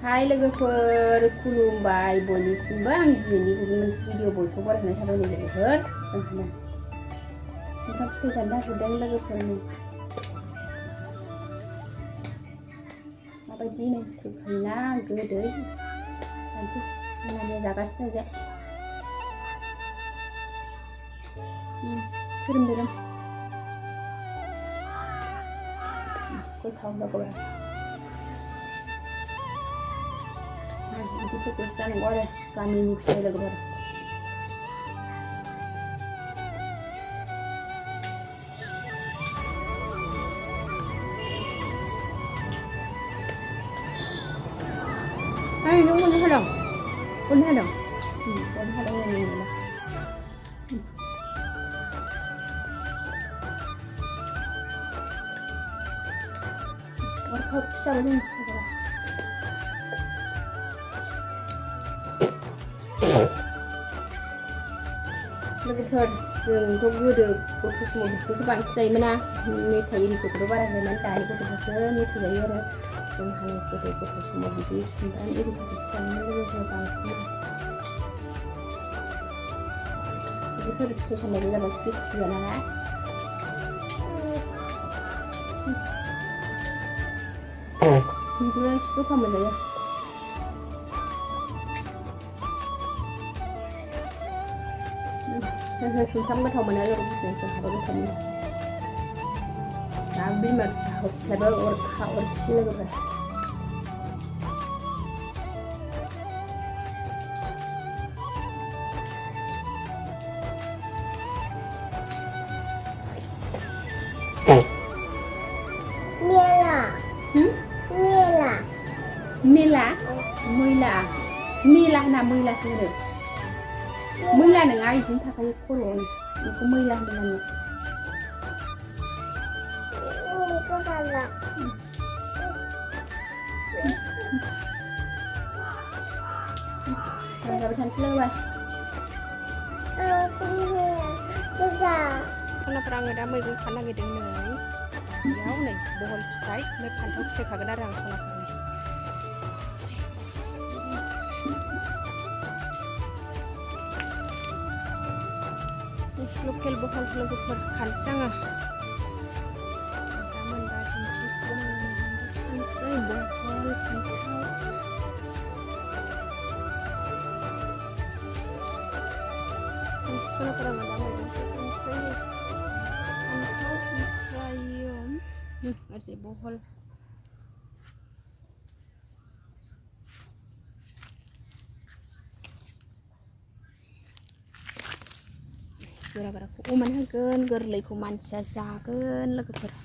हाय लोगोफोर खुलुमबाय बयनिसिमबो आं दिनैनि गुबुन मोनसे भिडिअ बयखौबो बरायनाय थाबाय लोगोफोर जोंहा सुमफ्राम फिथाइ जानो नागिरदों लोगोफोरनि माबायदि नो गोखै ना गोदै जानोसै होननानै जागासिनो जे धोरोम गोथाव लोगोफोर बिदिफोरखौ जानांगौ आरो गामिनि फिथाइ लोगोफोर Hai, yung muna halong. Muna halong. Muna halong yan nila. Workout siya ba yun? लोगोफोर जोंथ' गोदो गथ' समाव बेखौसो बांसिन जायोमोन ना मेथाइ इरिखौथ' बारा जायोमोन दानि गथ'फ्रासो मेथाइ जायो आरो जोंहा गोदो गथ' समाव बिदि सुमफ्राम इरिफोरखौसो जायोमोन लोगोफोर बांसिन बिदिफोर फिथाइ सामथाइबो जाबासो गेस्ट्रिक जाया नालाय बिदिनो एसे गोफा मोनजायो सुमफ्राम गोथाव मोनो लोगोफोरजों जोंहाबो गोथाव मोनो दा बिमा फिसाबो अरखा अरखि लोगोफोर मेला मैला मेला होना मैलासो होनो मैला नङा इदिनो थाखायो खर'आव बेखौ मैला होनदों आङो जाबाय थानोसै लोगोफोर खनाफोर आङो दा मैगं खानो नागिरदों नै बेयाव नै बहल फिथाइ ओमफ्राय फान्थाव फिथाइ खागोन आरो आं खनाफोर लकेल बहल लोगोफोर खानोसै आङो दा मोनबा दिन्थिसिगोन आङो बहल फान्थाव सोलोफोर आङो दा मैगंखौ खानोसै फान्थाव ओमफ्रायो ओरैजाय बहल गोरा गोराखौ अमानो होगोन गोरलैखौ मानसिया जागोन लोगोफोर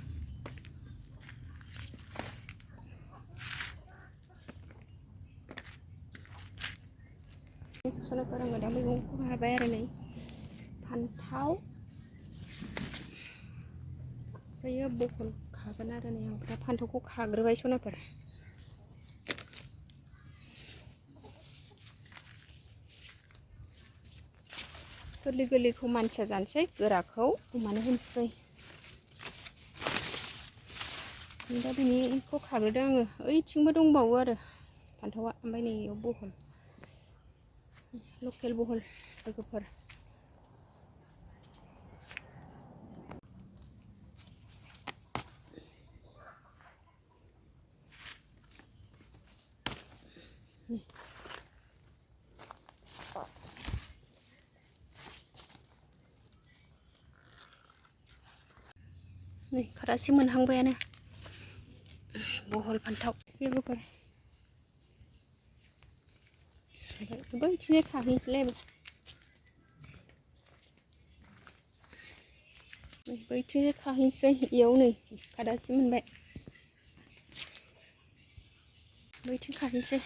सोलोफोर आङो दा मैगंखौ हाबाय आरो नै फान्थाव ओमफ्रायो बहल खागोन आरो नै आं दा फान्थावखौ खाग्रोबाय सनाफोर गोरलै गोरलैखौ मानसिया जानोसै गोराखौ अमानो होनोसै दा बिनिखौ खाग्रोदों आङो ओइथिंबो दंबावो आरो फान्थावा ओमफ्राय नै इयाव बहल लकेल बहल लोगोफोर नै खारासे मोनहांबायानो बहल फान्थाव लोगोफोर बैथिंजाय खाहैनोसैलाय बैथिंजाय खाहैनोसै इयाव नै खादासे मोनबाय बैथिं खाहैनोसै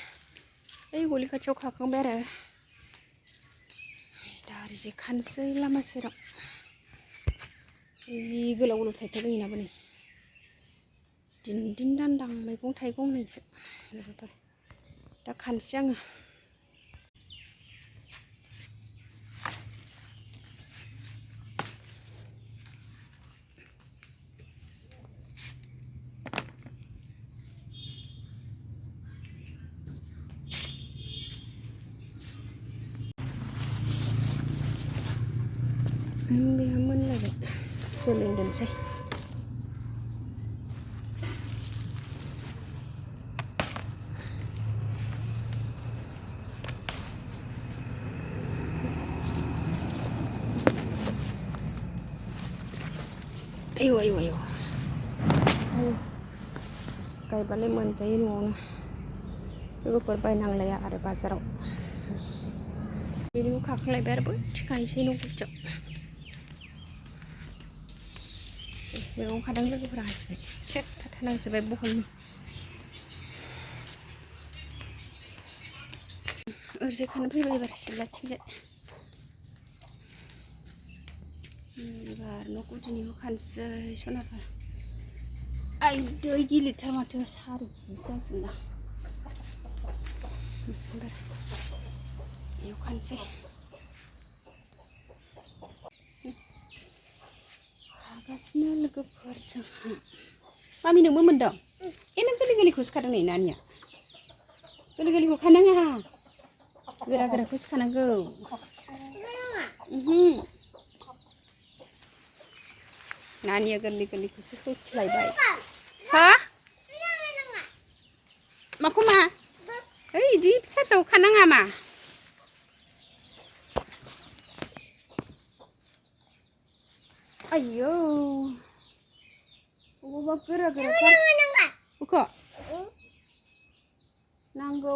ओइ गलि खाथियाव खाखांबाय आरो दा ओरैजाय खानोसै लामा सेराव गोलाव गोलाव थाइथार दंनाबो नै दिन दान्दां मैगं थाइगं नैसो लोगोफोर दा खानोसै आङो बेहा मोनलायबाय जोलै दोनसै आयौ आयौ आयौ गायबालाय मोनजायो न'आवनो लोगोफोर बायनांलाया आरो बाजाराव बेनिखौ खाखांलायबाय आरो बोथिसे गायसै न' गुदियाव मैगं खादों लोगोफोरा हारसिङै सेस थाथारनांजोबबाय बहलनि ओरैजाय खानो फैबाय एबार सिथ्लाथिंजाय एबार न' गुदिनिखौ खानोसै सनाफोर आइ दै गिलिरथार माथो 4 केजि जासिगोनदां एबार बेयाव खानोसै खागासिनो लोगोफोर जोंहा मामि नोंबो मोनदों नों गोरलै गोरलैखौसो खादों नै नानिया गोरलै गोरलैखौ खानाङा गोरा गोराखौसो खानांगौ नानिया गोरलै गोरलैखौसो होख्लायबाय हा माखौ मा ओइ इदि फिसा फिसाखौ खानाङा मा आयौ अबावबा गोरा गोराथार अखा नांगौ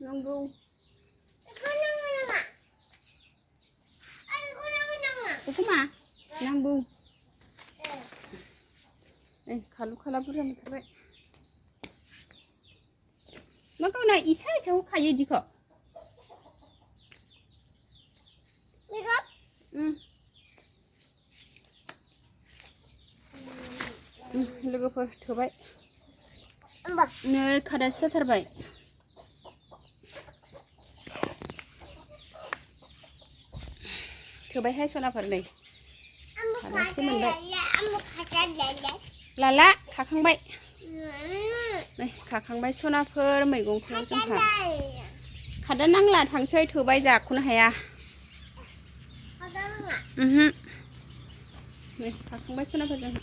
नांगौ अखौ मा नांगौ खालु खाला बुरजा मोनथारबाय मा गावना इसा इसाखौ खायो इदिखौ लोगोफोर थोबाय नै खादासो जाथारबाय थोबायहाय सनाफोर नै खादासो मोनबाय लाला खाखांबाय नै खाखांबाय सनाफोर मैगंखौ जोंहा खादा नांला थांसै थोबाय जाख'नो हाया नै खाखांबाय सनाफोर जोंहा